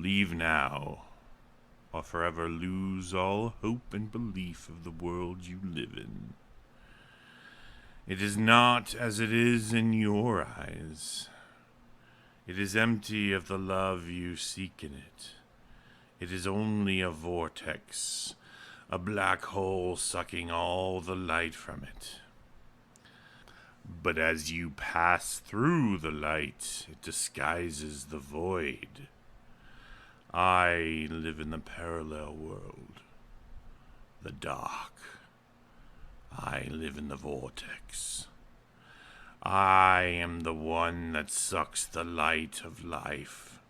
Leave now, or forever lose all hope and belief of the world you live in. It is not as it is in your eyes. It is empty of the love you seek in it. It is only a vortex, a black hole sucking all the light from it. But as you pass through the light, it disguises the void. I live in the parallel world, the dark. I live in the vortex. I am the one that sucks the light of life.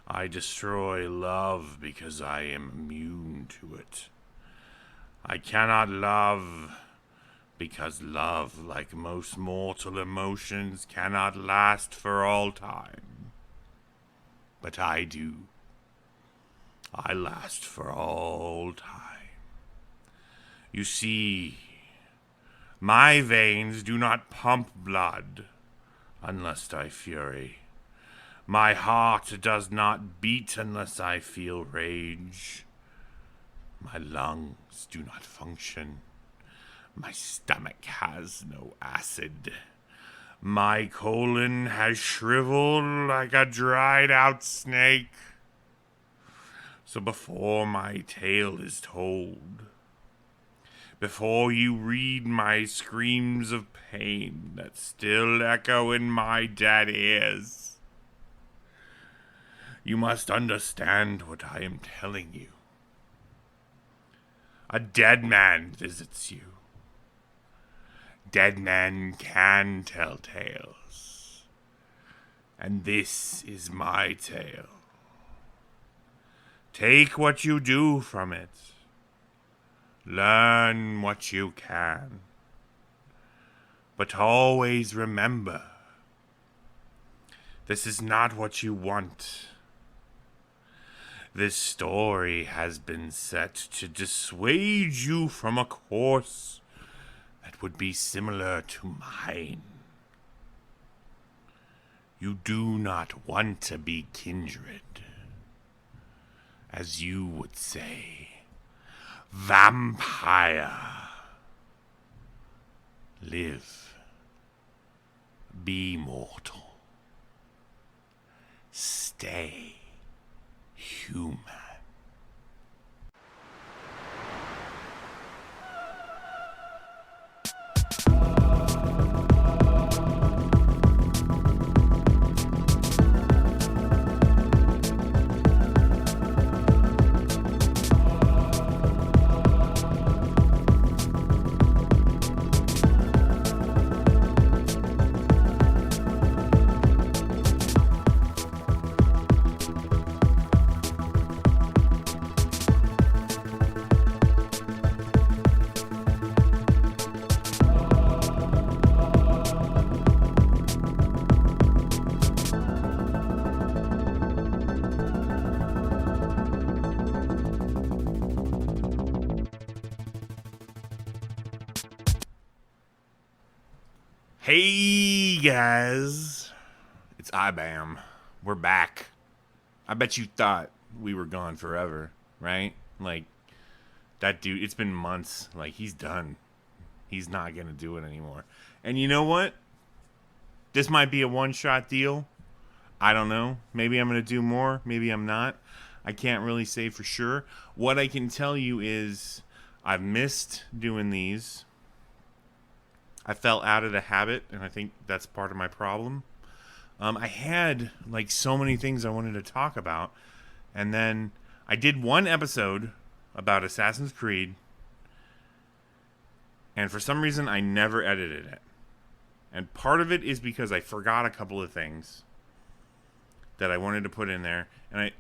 I destroy love because I am immune to it. I cannot love because love, like most mortal emotions, cannot last for all time. But I do. I last for all time. You see, my veins do not pump blood unless I fury. My heart does not beat unless I feel rage. My lungs do not function. My stomach has no acid. My colon has shriveled like a dried out snake. So before my tale is told, before you read my screams of pain that still echo in my dead ears, you must understand what I am telling you. A dead man visits you. Dead men can tell tales. And this is my tale. Take what you do from it. Learn what you can. But always remember, this is not what you want. This story has been set to dissuade you from a course that would be similar to mine. You do not want to be kindred. As you would say, vampire. Live. Be mortal. Stay human. Hey guys, it's IBAM. We're back. I bet you thought we were gone forever, right? Like, that dude, it's been months. Like, he's done. He's not gonna do it anymore. And you know what? This might be a one-shot deal. I don't know. Maybe I'm gonna do more. Maybe I'm not. I can't really say for sure. What I can tell you is I've missed doing these. I fell out of the habit, and I think that's part of my problem. I had, like, so many things I wanted to talk about, and then I did one episode about Assassin's Creed, and for some reason, I never edited it. And part of it is because I forgot a couple of things that I wanted to put in there, and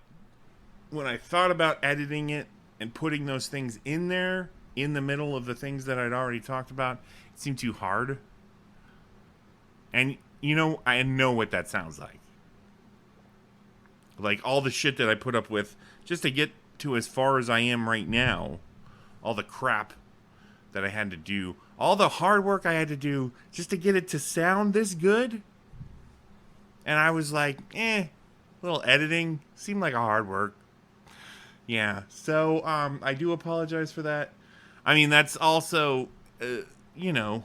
when I thought about editing it and putting those things in there, in the middle of the things that I'd already talked about, it seemed too hard. And, you know, I know what that sounds like. Like, all the shit that I put up with just to get to as far as I am right now, all the crap that I had to do, all the hard work I had to do just to get it to sound this good. And I was like, little editing seemed like a hard work. Yeah. So I do apologize for that. I mean, that's also, you know,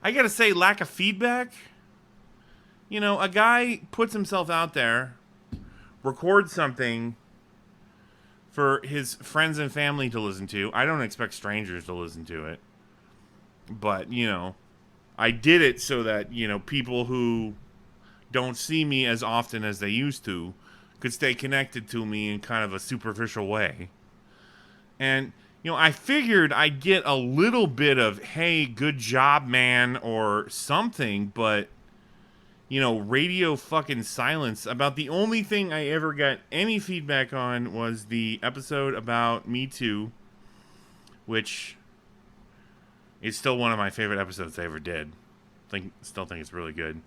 I gotta say, lack of feedback. You know, a guy puts himself out there, records something for his friends and family to listen to. I don't expect strangers to listen to it. But, I did it so that, people who don't see me as often as they used to could stay connected to me in kind of a superficial way. And, I figured I'd get a little bit of, hey, good job, man, or something, but, radio fucking silence. About the only thing I ever got any feedback on was the episode about Me Too, which is still one of my favorite episodes I ever did. Still think it's really good.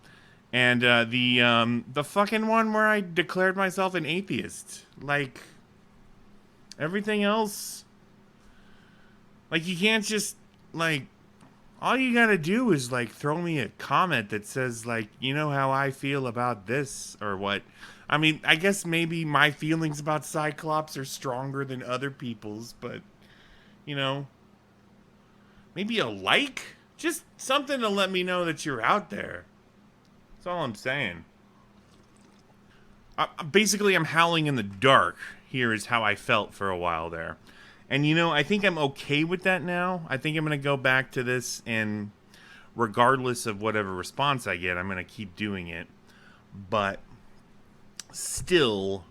And the fucking one where I declared myself an atheist. Like, everything else, like, you can't just, like, all you gotta do is, like, throw me a comment that says, like, you know how I feel about this, or what. I mean, I guess maybe my feelings about Cyclops are stronger than other people's, but, maybe a like? Just something to let me know that you're out there. That's all I'm saying. Basically, I'm howling in the dark. Here is how I felt for a while there. And, I think I'm okay with that now. I think I'm going to go back to this, and regardless of whatever response I get, I'm going to keep doing it. But still,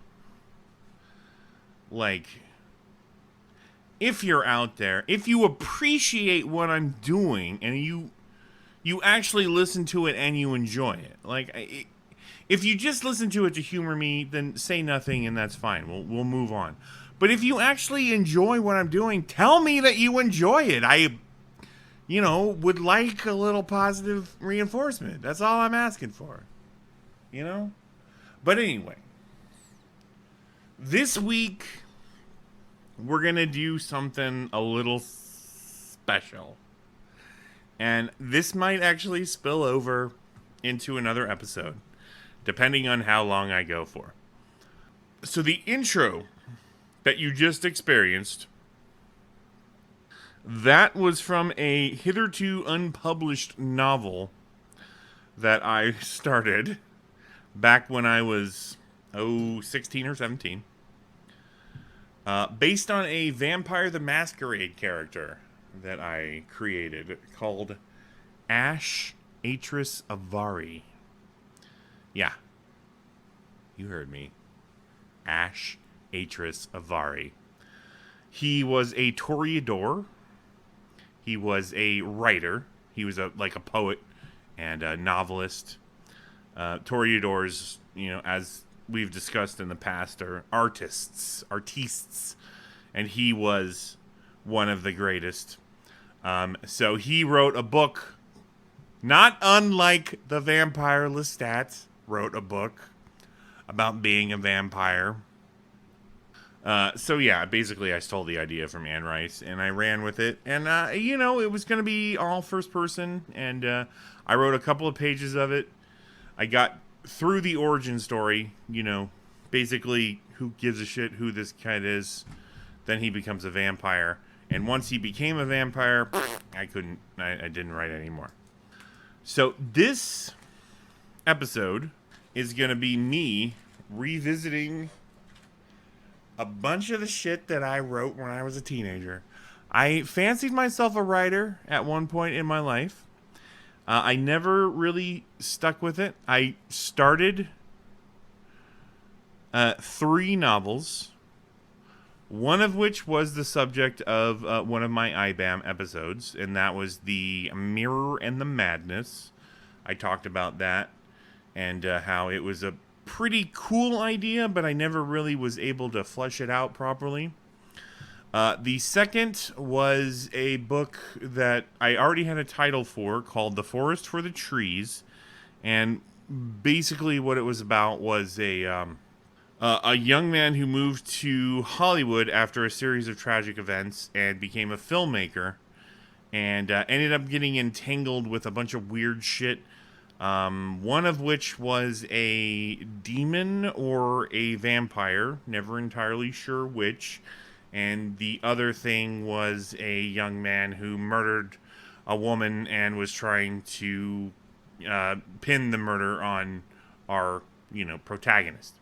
like, if you're out there, if you appreciate what I'm doing and you actually listen to it and you enjoy it, like, if you just listen to it to humor me, then say nothing and that's fine. We'll move on. But if you actually enjoy what I'm doing, tell me that you enjoy it. I, would like a little positive reinforcement. That's all I'm asking for. But anyway, this week we're going to do something a little special. And this might actually spill over into another episode, depending on how long I go for. So the intro that you just experienced, that was from a hitherto unpublished novel that I started back when I was, 16 or 17. Based on a Vampire the Masquerade character that I created called Ash Atris Avari. Yeah, you heard me. Ash Atris Avari. He was a toreador. He was a writer. He was a poet and a novelist. Toreadors, as we've discussed in the past, are artists, and he was one of the greatest. So he wrote a book, not unlike the vampire Lestat wrote a book about being a vampire. So yeah, basically I stole the idea from Anne Rice and I ran with it. And, it was going to be all first person. And I wrote a couple of pages of it. I got through the origin story, basically who gives a shit who this kid is. Then he becomes a vampire. And once he became a vampire, I didn't write anymore. So this episode is going to be me revisiting a bunch of the shit that I wrote when I was a teenager. I fancied myself a writer at one point in my life. I never really stuck with it. I started 3 novels, one of which was the subject of one of my IBAM episodes, and that was The Mirror and the Madness. I talked about that and how it was a pretty cool idea, but I never really was able to flesh it out properly. The second was a book that I already had a title for called The Forest for the Trees, and basically what it was about was a young man who moved to Hollywood after a series of tragic events and became a filmmaker, and ended up getting entangled with a bunch of weird shit One of which was a demon or a vampire, never entirely sure which. And the other thing was a young man who murdered a woman and was trying to pin the murder on our, protagonist.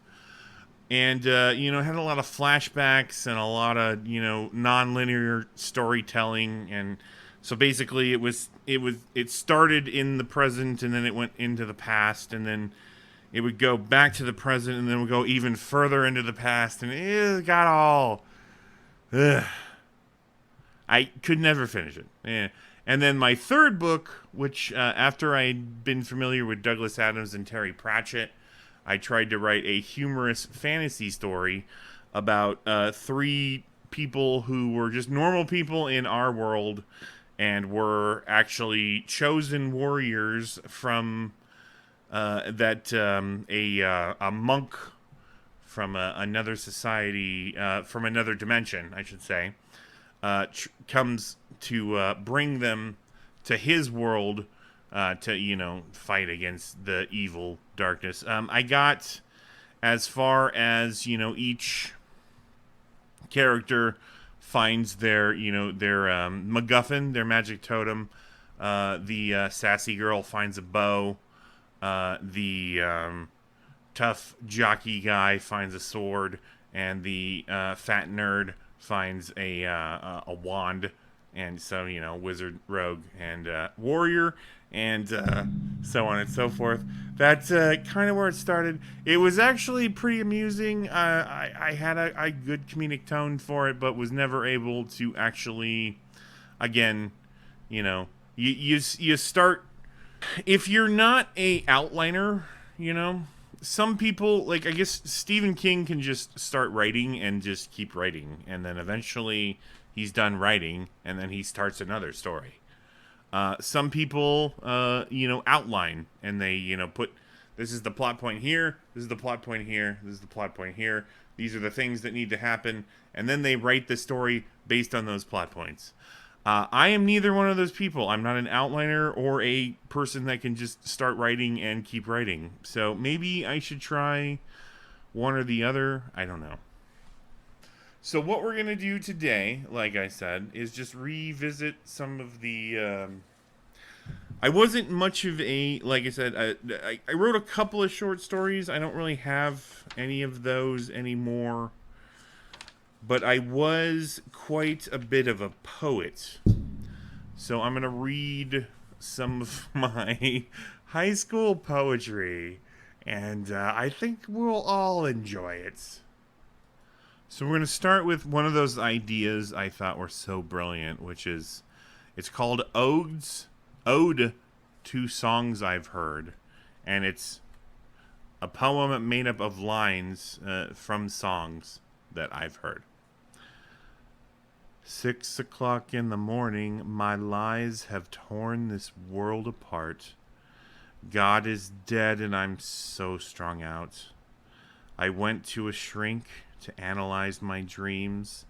And had a lot of flashbacks and a lot of non-linear storytelling. And so basically it started in the present, and then it went into the past, and then it would go back to the present, and then it would go even further into the past, and it got all ugh. I could never finish it. Yeah. And then my third book, which after I'd been familiar with Douglas Adams and Terry Pratchett, I tried to write a humorous fantasy story about three people who were just normal people in our world and were actually chosen warriors from that a monk from another society, from another dimension, I should say, comes to bring them to his world to fight against the evil darkness. I got as far as each character finds their MacGuffin, their magic totem. The sassy girl finds a bow. The tough jockey guy finds a sword, and the fat nerd finds a wand. And so wizard, rogue, and warrior, and so on and so forth. That's kind of where it started. It was actually pretty amusing. I had a good comedic tone for it, but was never able to actually, again, you start, if you're not a outliner, some people, like, I guess Stephen King can just start writing and just keep writing, and then eventually he's done writing, and then he starts another story. Some people, outline, and they, put, this is the plot point here, this is the plot point here, this is the plot point here, these are the things that need to happen, and then they write the story based on those plot points. I am neither one of those people. I'm not an outliner or a person that can just start writing and keep writing. So maybe I should try one or the other. I don't know. So what we're going to do today, like I said, is just revisit some of the... I wasn't much of a... Like I said, I wrote a couple of short stories. I don't really have any of those anymore. But I was quite a bit of a poet. So I'm going to read some of my high school poetry. And I think we'll all enjoy it. So we're going to start with one of those ideas I thought were so brilliant, which is, it's called Ode to Songs I've Heard. And it's a poem made up of lines from songs that I've heard. 6 o'clock in the morning, my lies have torn this world apart. God is dead and I'm so strung out. I went to a shrink to analyze my dreams.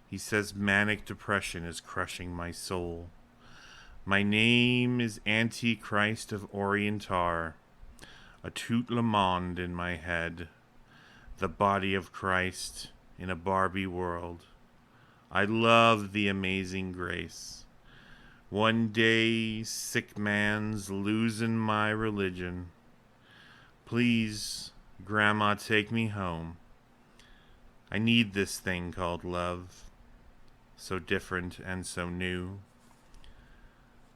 He says manic depression is crushing my soul. My name is Antichrist of Orientar, a tout le monde in my head, the body of Christ in a Barbie world. I love the amazing grace. One day, sick man's losing my religion. Please, Grandma, take me home. I need this thing called love, so different and so new.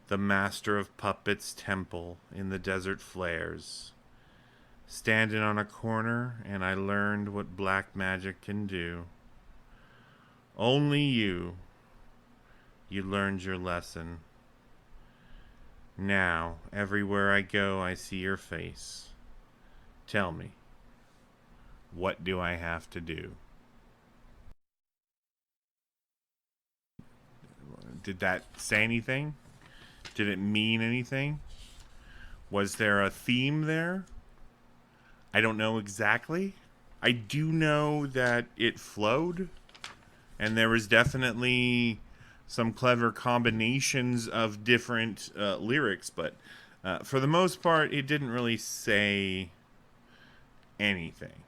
The master of puppets' temple in the desert flares. Standing on a corner, and I learned what black magic can do. Only you learned your lesson. Now, everywhere I go, I see your face. Tell me, what do I have to do? Did that say anything? Did it mean anything? Was there a theme there? I don't know exactly. I do know that it flowed. And there was definitely some clever combinations of different lyrics, but For the most part, it didn't really say anything.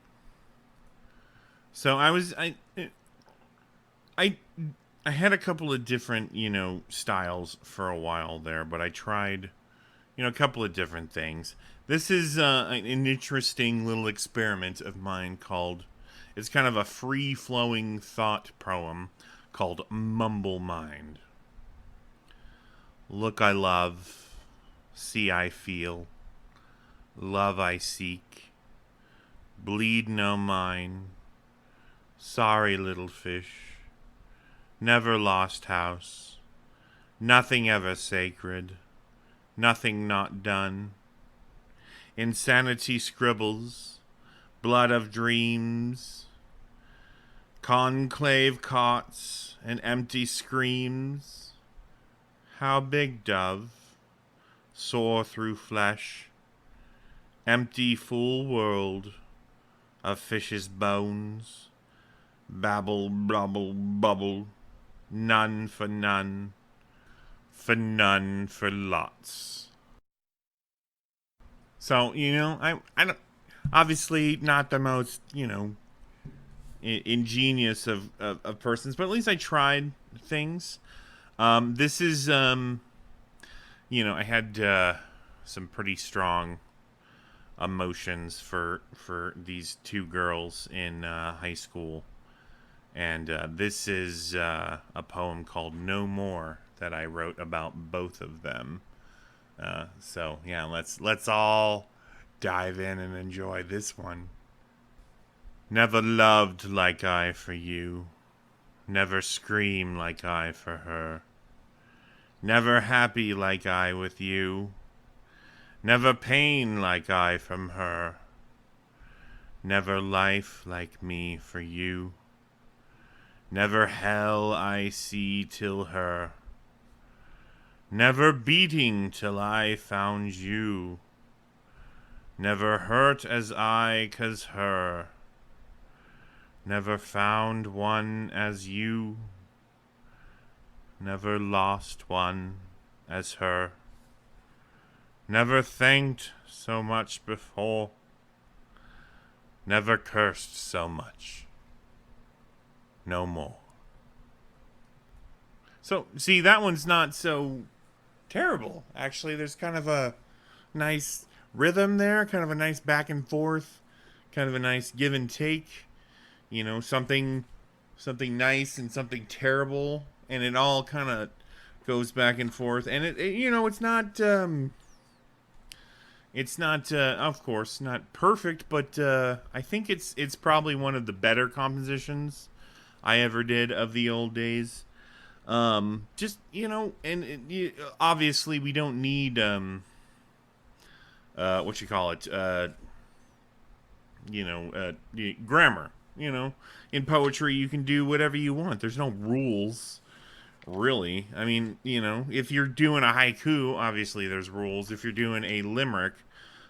So I I had a couple of different, styles for a while there, but I tried, a couple of different things. This is an interesting little experiment of mine called, it's kind of a free flowing thought poem called Mumble Mind. Look, I love, see, I feel, love, I seek, bleed, no mine, sorry, little fish, never lost house, nothing ever sacred, nothing not done. Insanity scribbles, blood of dreams, conclave cots, and empty screams. How big, dove, soar through flesh, empty full world of fish's bones, babble, blubble, bubble, none for none, for none for lots. So, I don't, obviously not the most, ingenious of persons, but at least I tried things. This is, I had some pretty strong emotions for these two girls in high school, and this is a poem called "No More" that I wrote about both of them. So yeah, let's all dive in and enjoy this one. Never loved like I for you, never scream like I for her, never happy like I with you, never pain like I from her, never life like me for you, never hell I see till her, never beating till I found you, never hurt as I 'cause her, never found one as you, never lost one as her, never thanked so much before, never cursed so much, no more. So, see, that one's not so terrible. Actually, there's kind of a nice rhythm there, kind of a nice back and forth, kind of a nice give and take. Something nice and something terrible, and it all kind of goes back and forth. And it's not, of course, not perfect, but I think it's probably one of the better compositions I ever did of the old days. Just obviously we don't need what you call it, grammar. In poetry you can do whatever you want. There's no rules, really. I mean, if you're doing a haiku, obviously there's rules. If you're doing a limerick,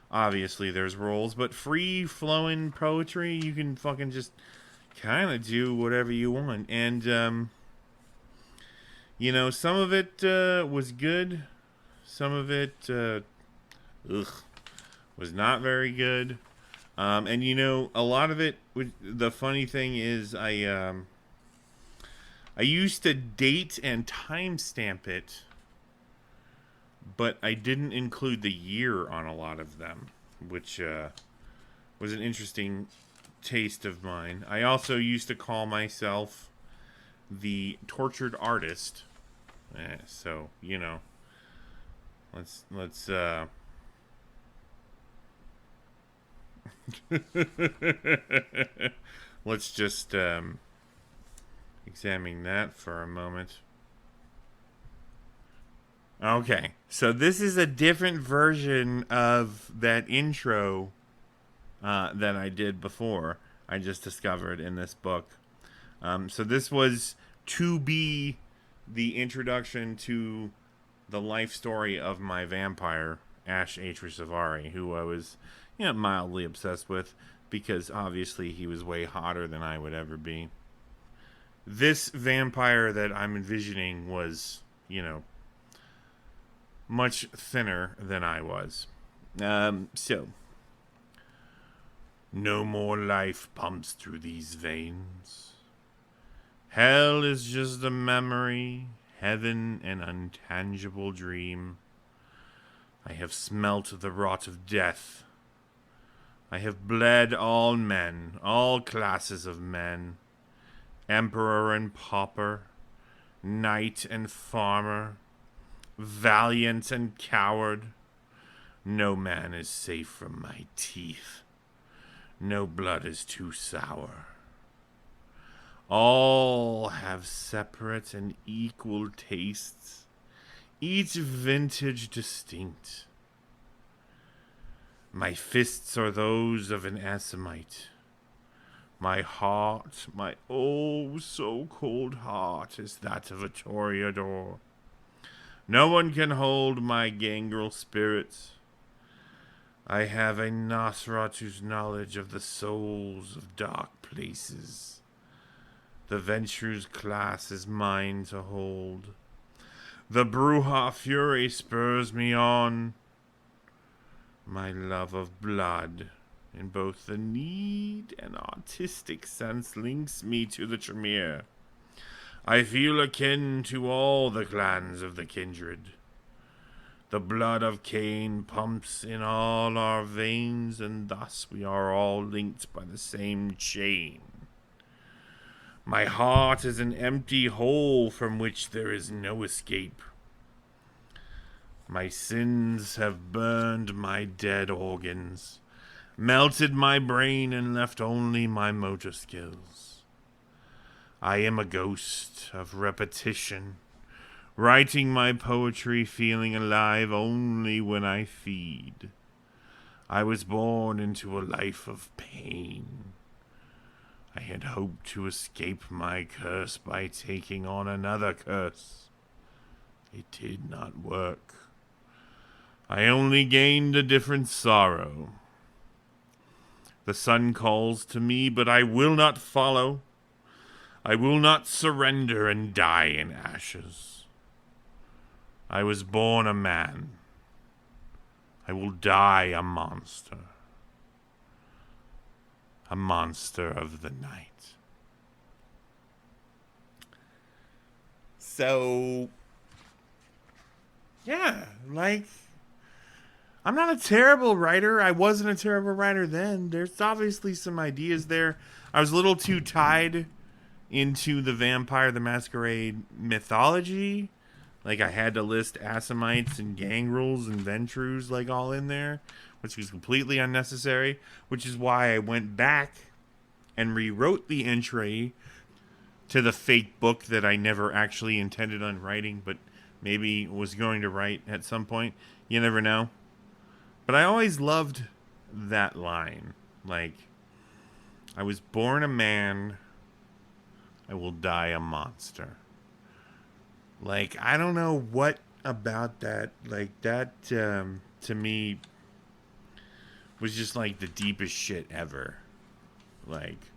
obviously there's rules. But free flowing poetry, you can fucking just kind of do whatever you want. And some of it was good, some of it was not very good. And a lot of it. The funny thing is, I used to date and timestamp it, but I didn't include the year on a lot of them, which was an interesting taste of mine. I also used to call myself the tortured artist. So let's let's just examine that for a moment. Okay, so this is a different version of that intro that I did before. I just discovered in this book. So this was to be the introduction to the life story of my vampire, Ash Savari, who I was, mildly obsessed with, because obviously he was way hotter than I would ever be. This vampire that I'm envisioning was, much thinner than I was. So, no more life pumps through these veins. Hell is just a memory, heaven an untangible dream. I have smelt the rot of death. I have bled all men, all classes of men, emperor and pauper, knight and farmer, valiant and coward. No man is safe from my teeth. No blood is too sour. All have separate and equal tastes, each vintage distinct. My fists are those of an Assamite. My heart, my oh so cold heart, is that of a toreador. No one can hold my gangrel spirits. I have a Nosferatu's knowledge of the souls of dark places. The Venture's class is mine to hold. The Bruja fury spurs me on. My love of blood, in both the need and artistic sense, links me to the Tremere. I feel akin to all the clans of the kindred. The blood of Cain pumps in all our veins, and thus we are all linked by the same chain. My heart is an empty hole from which there is no escape. My sins have burned my dead organs, melted my brain, and left only my motor skills. I am a ghost of repetition, writing my poetry, feeling alive only when I feed. I was born into a life of pain. I had hoped to escape my curse by taking on another curse. It did not work. I only gained a different sorrow. The sun calls to me, but I will not follow. I will not surrender and die in ashes. I was born a man. I will die a monster. A monster of the night. So, yeah, like, I'm not a terrible writer. I wasn't a terrible writer then. There's obviously some ideas there. I was a little too tied into the Vampire the Masquerade mythology. Like, I had to list Assamites and Gangrels and Ventrus, like, all in there, which was completely unnecessary, which is why I went back and rewrote the entry to the fake book that I never actually intended on writing, but maybe was going to write at some point. You never know. But I always loved that line. Like, I was born a man, I will die a monster. Like, I don't know what about that. Like, that, to me, was just, like, the deepest shit ever. Like,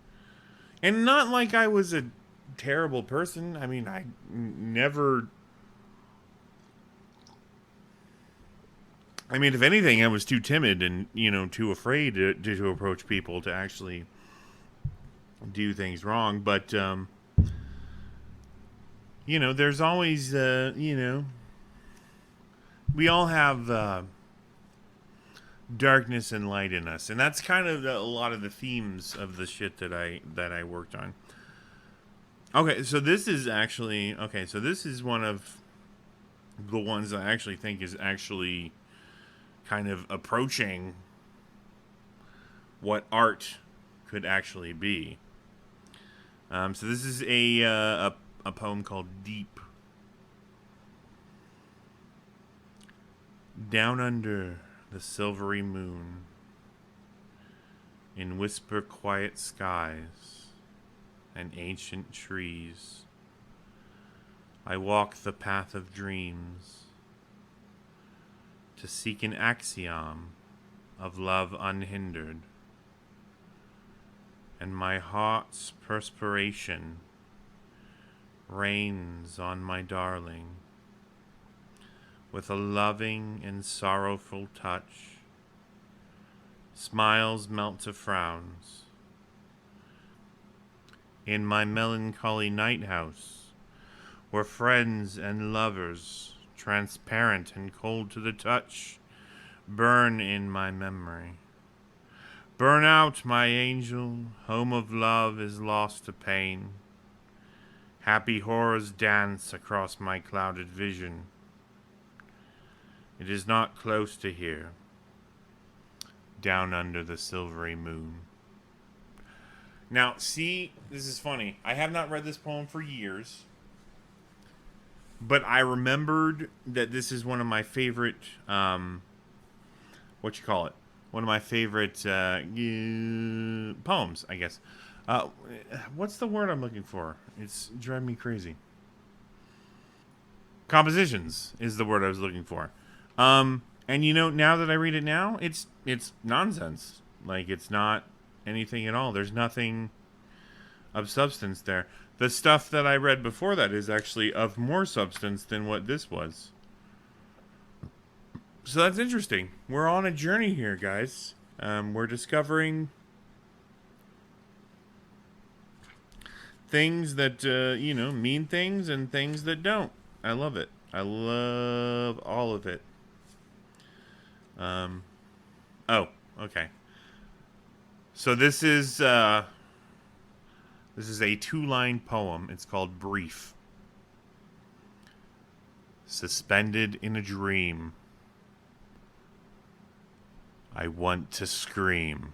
and not like I was a terrible person. I mean, I never... I mean, if anything, I was too timid and, too afraid to approach people to actually do things wrong. But, there's always, we all have darkness and light in us. And that's kind of a lot of the themes of the shit that I worked on. Okay, so this is one of the ones I actually think is actually kind of approaching what art could actually be. So this is a poem called Deep. Down under the silvery moon, in whisper quiet skies and ancient trees, I walk the path of dreams to seek an axiom of love unhindered, and my heart's perspiration rains on my darling with a loving and sorrowful touch. Smiles melt to frowns. In my melancholy night house, where friends and lovers, transparent and cold to the touch, burn in my memory. Burn out, my angel, home of love is lost to pain. Happy horrors dance across my clouded vision. It is not close to here, down under the silvery moon. Now, see, this is funny. I have not read this poem for years, but I remembered that this is one of my favorite, what you call it? One of my favorite poems, I guess. What's the word I'm looking for? It's driving me crazy. Compositions is the word I was looking for. And you know, now that I read it now, it's nonsense. Like, it's not anything at all. There's nothing of substance there. The stuff that I read before that is actually of more substance than what this was. So that's interesting. We're on a journey here, guys. We're discovering things that, mean things and things that don't. I love it. I love all of it. Oh, okay. So this is a 2-line poem. It's called Brief. Suspended in a dream. I want to scream.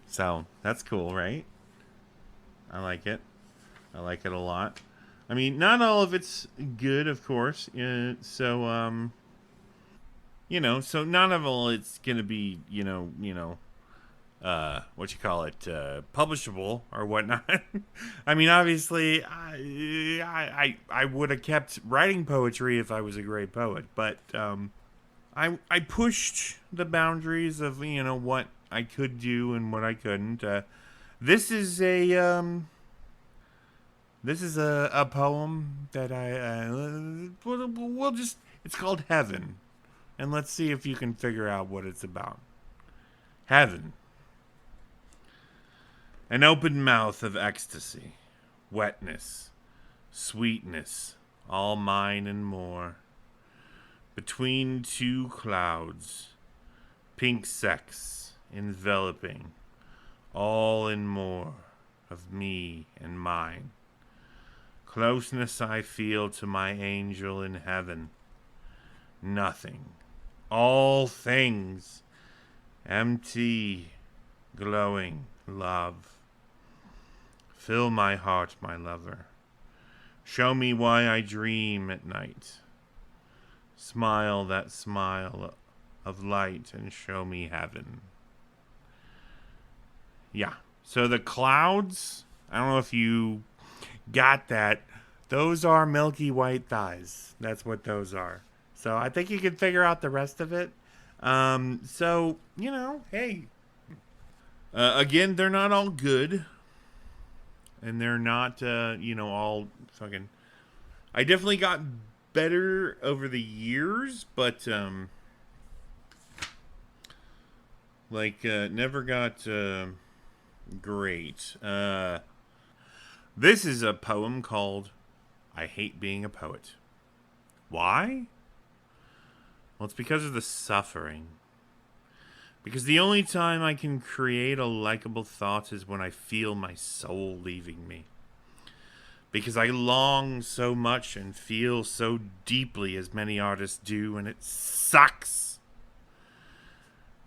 So, that's cool, right? I like it. I like it a lot. I mean, not all of it's good, of course. So not of all it's gonna be, what you call it, publishable or whatnot. I mean, obviously, I would have kept writing poetry if I was a great poet, but I pushed the boundaries of what I could do and what I couldn't. This is a poem that we'll just, it's called Heaven, and let's see if you can figure out what it's about. Heaven. An open mouth of ecstasy, wetness, sweetness, all mine and more. Between two clouds, pink sex enveloping, all and more of me and mine. Closeness I feel to my angel in heaven. Nothing, all things, empty, glowing love. Fill my heart, my lover. Show me why I dream at night. Smile that smile of light and show me heaven. Yeah. So the clouds, I don't know if you got that. Those are milky white thighs. That's what those are. So I think you can figure out the rest of it. Hey. Again, they're not all good. And they're not, all fucking... I definitely got better over the years, but never got great. This is a poem called I Hate Being a Poet. Why? Well, it's because of the suffering. Because the only time I can create a likable thought is when I feel my soul leaving me. Because I long so much and feel so deeply as many artists do, and it sucks.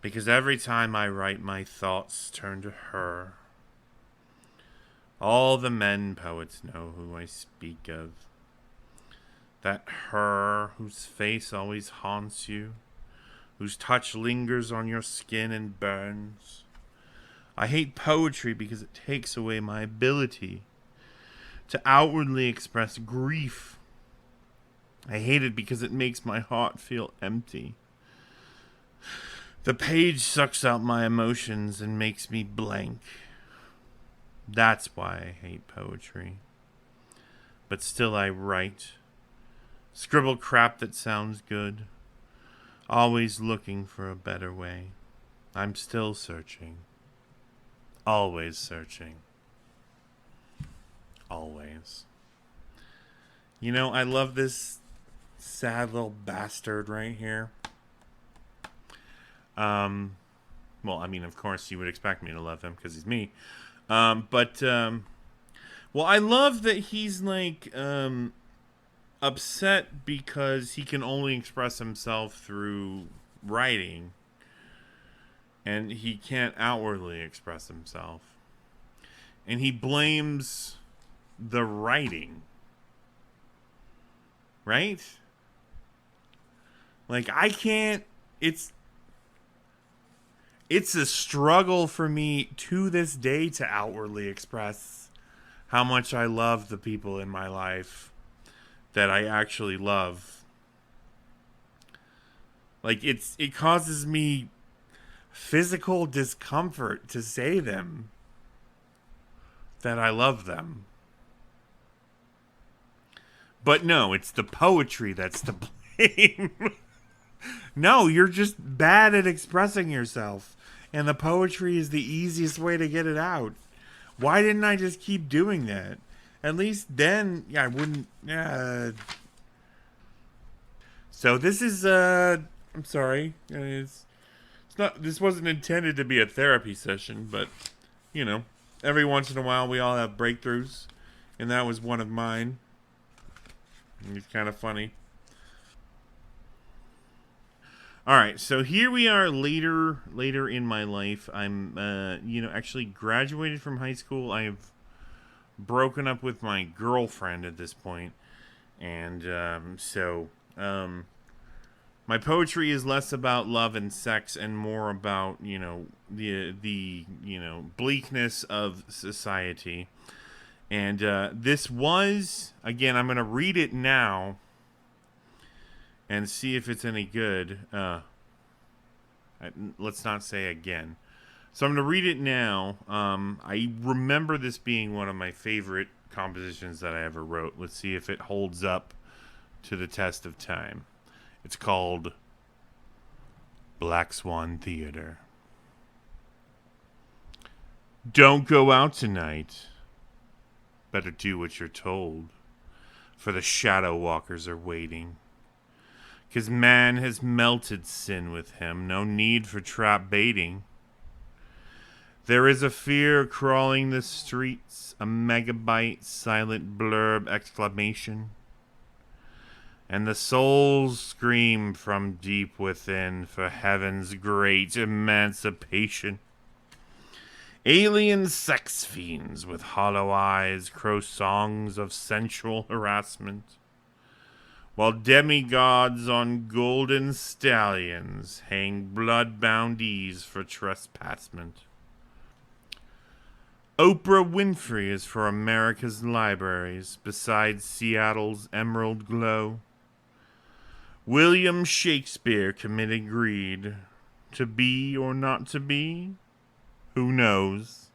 Because every time I write, my thoughts turn to her. All the men poets know who I speak of. That her whose face always haunts you, whose touch lingers on your skin and burns. I hate poetry because it takes away my ability to outwardly express grief. I hate it because it makes my heart feel empty. The page sucks out my emotions and makes me blank. That's why I hate poetry. But still I write, Scribble crap that sounds good. Always looking for a better way. I'm still searching. Always searching. Always. You know, I love this sad little bastard right here. Well, I mean, of course, you would expect me to love him because he's me. Well, I love that he's like upset because he can only express himself through writing, and he can't outwardly express himself, and he blames the writing, right? Like I can't. It's a struggle for me to this day to outwardly express how much I love the people in my life that I actually love. Like it causes me physical discomfort to say them that I love them. But no, it's the poetry that's to blame. No, you're just bad at expressing yourself. And the poetry is the easiest way to get it out. Why didn't I just keep doing that? At least then, yeah, I wouldn't. So this is, I'm sorry. It's not, this wasn't intended to be a therapy session, but, you know, every once in a while we all have breakthroughs. And that was one of mine. It's kind of funny. All right, so here we are later in my life. I'm actually graduated from high school. I've broken up with my girlfriend at this point, and my poetry is less about love and sex and more about the bleakness of society. And this was, again, I'm going to read it now and see if it's any good. Let's not say again. So I'm going to read it now. I remember this being one of my favorite compositions that I ever wrote. Let's see if it holds up to the test of time. It's called Black Swan Theater. Don't go out tonight. Better do what you're told, for the shadow walkers are waiting. 'Cause man has melted sin with him, no need for trap baiting. There is a fear crawling the streets, a megabyte silent blurb exclamation. And the souls scream from deep within for heaven's great emancipation. Alien sex fiends with hollow eyes crow songs of sensual harassment, while demigods on golden stallions hang blood-bound ease for trespassment. Oprah Winfrey is for America's libraries, beside Seattle's emerald glow. William Shakespeare committed greed. To be or not to be? Who knows?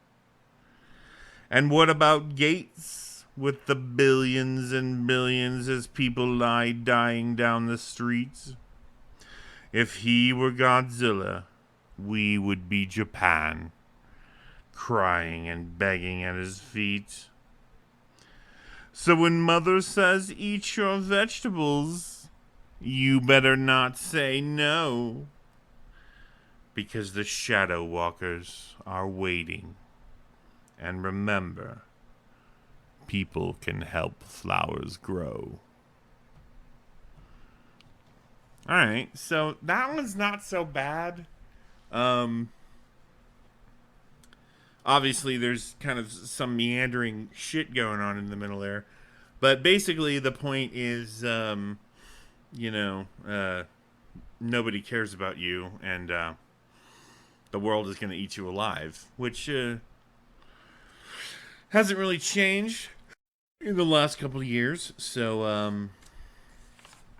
And what about Gates? With the billions and billions as people lie dying down the streets? If he were Godzilla, we would be Japan, crying and begging at his feet. So when mother says eat your vegetables, you better not say no, because the shadow walkers are waiting. And remember, people can help flowers grow. Alright, so that one's not so bad. Obviously, there's kind of some meandering shit going on in the middle there. But basically, the point is, nobody cares about you, and the world is going to eat you alive, which hasn't really changed in the last couple of years. So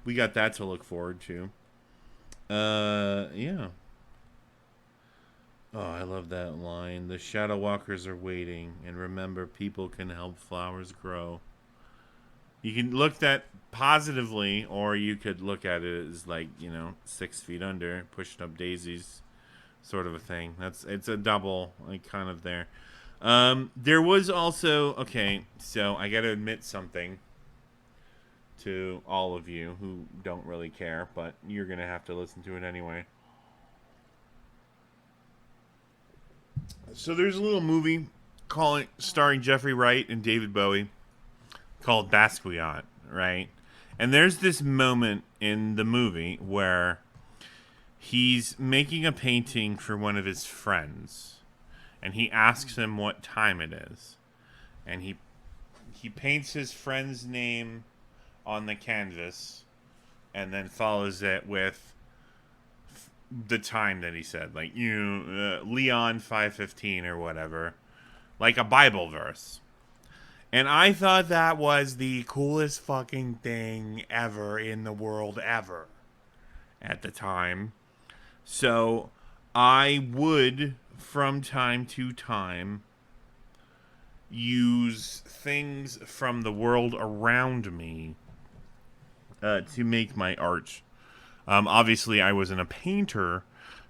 we got that to look forward to. Yeah. Oh, I love that line. The shadow walkers are waiting, and remember, people can help flowers grow. You can look at positively, or you could look at it as like, 6 feet under, pushing up daisies, sort of a thing. It's a double, like, kind of there. There was also, okay, so I gotta admit something to all of you who don't really care, but you're gonna have to listen to it anyway. So there's a little movie starring Jeffrey Wright and David Bowie called Basquiat, right? And there's this moment in the movie where he's making a painting for one of his friends, and he asks him what time it is, and he paints his friend's name on the canvas, and then follows it with the time that he said, like, Leon 5:15 or whatever, like a Bible verse. And I thought that was the coolest fucking thing ever in the world ever at the time. So I would, from time to time, use things from the world around me to make my art. Obviously, I wasn't a painter,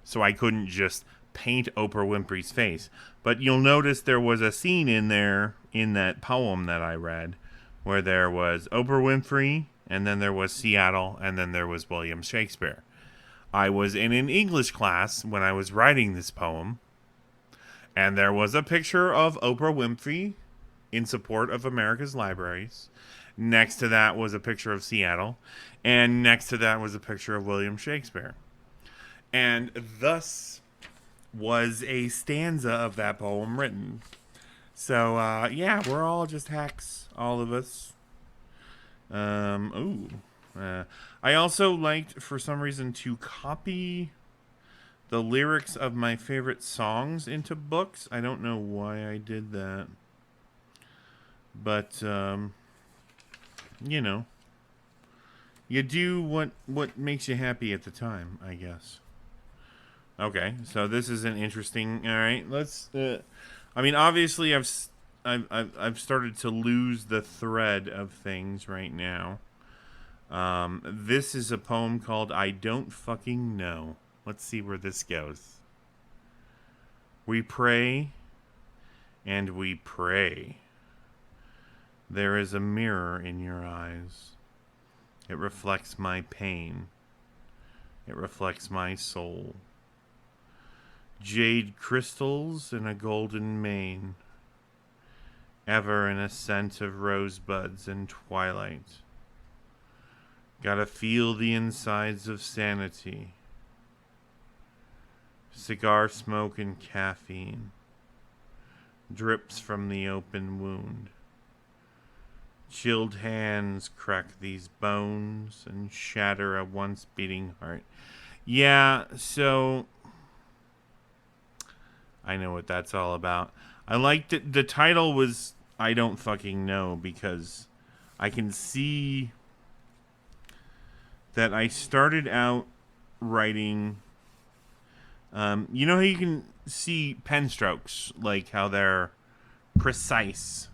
so I couldn't just paint Oprah Winfrey's face. But you'll notice there was a scene in there, in that poem that I read, where there was Oprah Winfrey, and then there was Seattle, and then there was William Shakespeare. I was in an English class when I was writing this poem, and there was a picture of Oprah Winfrey in support of America's libraries. Next to that was a picture of Seattle, and next to that was a picture of William Shakespeare. And thus was a stanza of that poem written. So, yeah, we're all just hacks, all of us. I also liked, for some reason, to copy the lyrics of my favorite songs into books. I don't know why I did that. But, you do what makes you happy at the time, I guess. Okay, so this is an interesting. All right, let's. Obviously, I've started to lose the thread of things right now. This is a poem called "I Don't Fucking Know." Let's see where this goes. We pray, and we pray. There is a mirror in your eyes. It reflects my pain. It reflects my soul. Jade crystals in a golden mane, ever in a scent of rosebuds and twilight. Gotta feel the insides of sanity. Cigar smoke and caffeine drips from the open wound. Chilled hands crack these bones and shatter a once beating heart. Yeah, so I know what that's all about. I liked it. The title was I Don't Fucking Know because I can see that I started out writing. You know how you can see pen strokes, like how they're precise.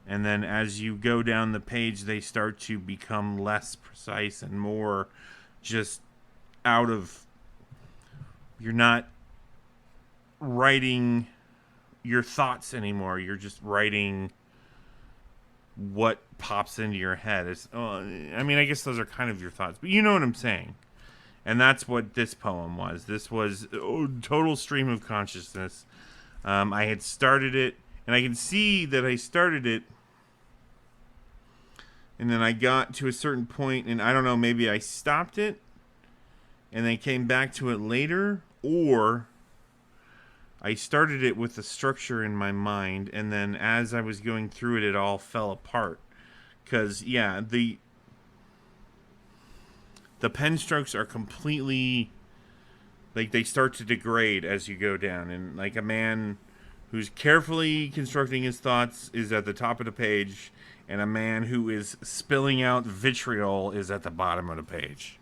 And then as you go down the page, they start to become less precise and more just out of... You're not writing your thoughts anymore. You're just writing what pops into your head. I guess those are kind of your thoughts, but you know what I'm saying. And that's what this poem was. This was total stream of consciousness. I had started it, and I can see that I started it, and then I got to a certain point, and I don't know, maybe I stopped it, and then came back to it later, or I started it with the structure in my mind, and then as I was going through it, it all fell apart. Because, yeah, the pen strokes are completely, like, they start to degrade as you go down. And, like, a man who's carefully constructing his thoughts is at the top of the page, and a man who is spilling out vitriol is at the bottom of the page.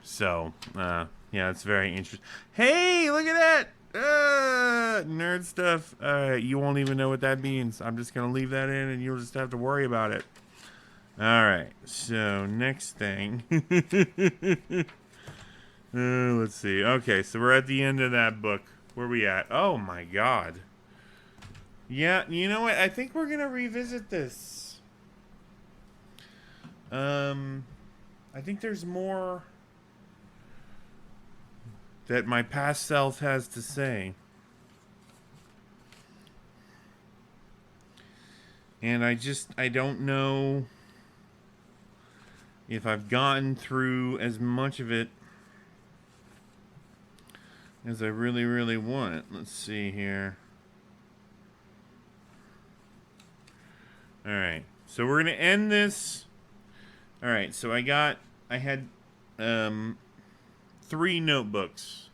So, yeah, it's very interesting. Hey, look at that! Nerd stuff. You won't even know what that means. I'm just going to leave that in, and you'll just have to worry about it. Alright, so next thing. Let's see. Okay, so we're at the end of that book. Where we at? Oh my god. Yeah, you know what? I think we're gonna revisit this. I think there's more that my past self has to say. And I don't know if I've gotten through as much of it as I really, really want. Let's see here. Alright, so we're going to end this. Alright, so I had 3 notebooks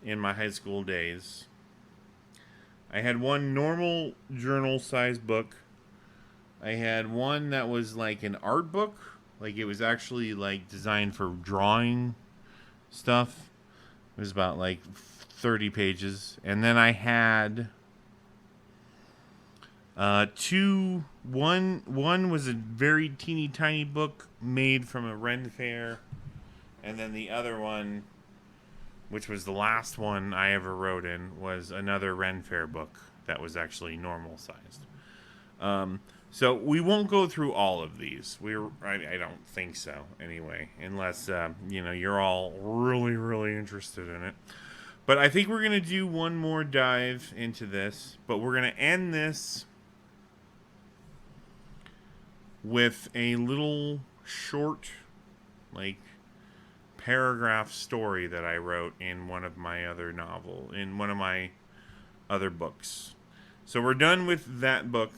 in my high school days. I had one normal journal size book. I had one that was like an art book. Like it was actually like designed for drawing stuff. It was about like 30 pages. And then I had one was a very teeny tiny book made from a Ren fair. And then the other one, which was the last one I ever wrote in, was another Ren fair book that was actually normal sized. So we won't go through all of these. I don't think so anyway, unless you're all really, really interested in it. But I think we're gonna do one more dive into this. But we're gonna end this with a little short, like, paragraph story that I wrote in one of my other books. So we're done with that book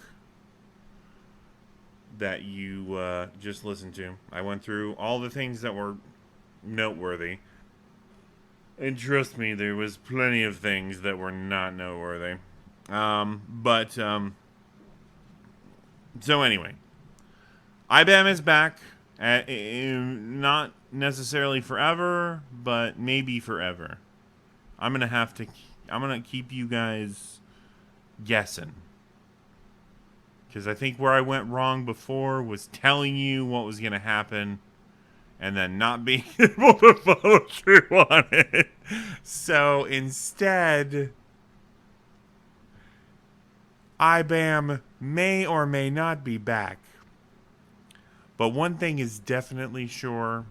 that you just listened to. I went through all the things that were noteworthy. And trust me, there was plenty of things that were not noteworthy. So anyway, IBAM is back. Not necessarily forever, but maybe forever. I'm gonna keep you guys guessing. Because I think where I went wrong before was telling you what was going to happen and then not being able to follow through on it. So instead, IBAM may or may not be back. But one thing is definitely sure.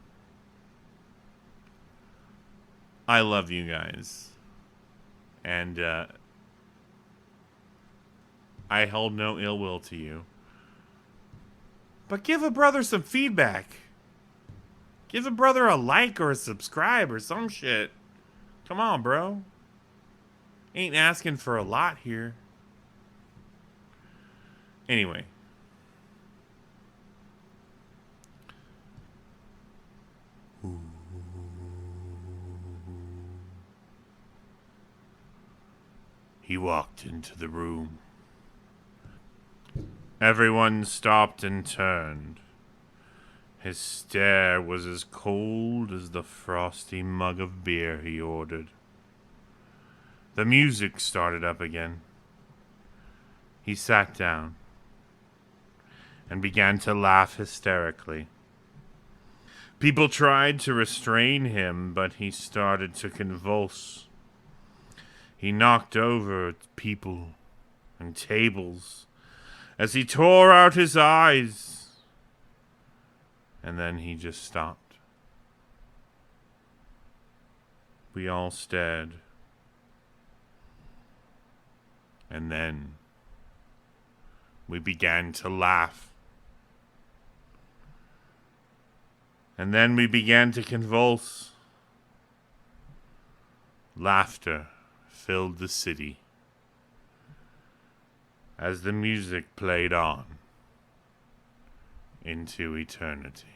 I love you guys. And I hold no ill will to you. But give a brother some feedback. Give a brother a like or a subscribe or some shit. Come on, bro. Ain't asking for a lot here. Anyway. He walked into the room. Everyone stopped and turned. His stare was as cold as the frosty mug of beer he ordered. The music started up again. He sat down and began to laugh hysterically. People tried to restrain him, but he started to convulse. He knocked over people and tables as he tore out his eyes. And then he just stopped. We all stared. And then we began to laugh. And then we began to convulse. Laughter filled the city as the music played on into eternity.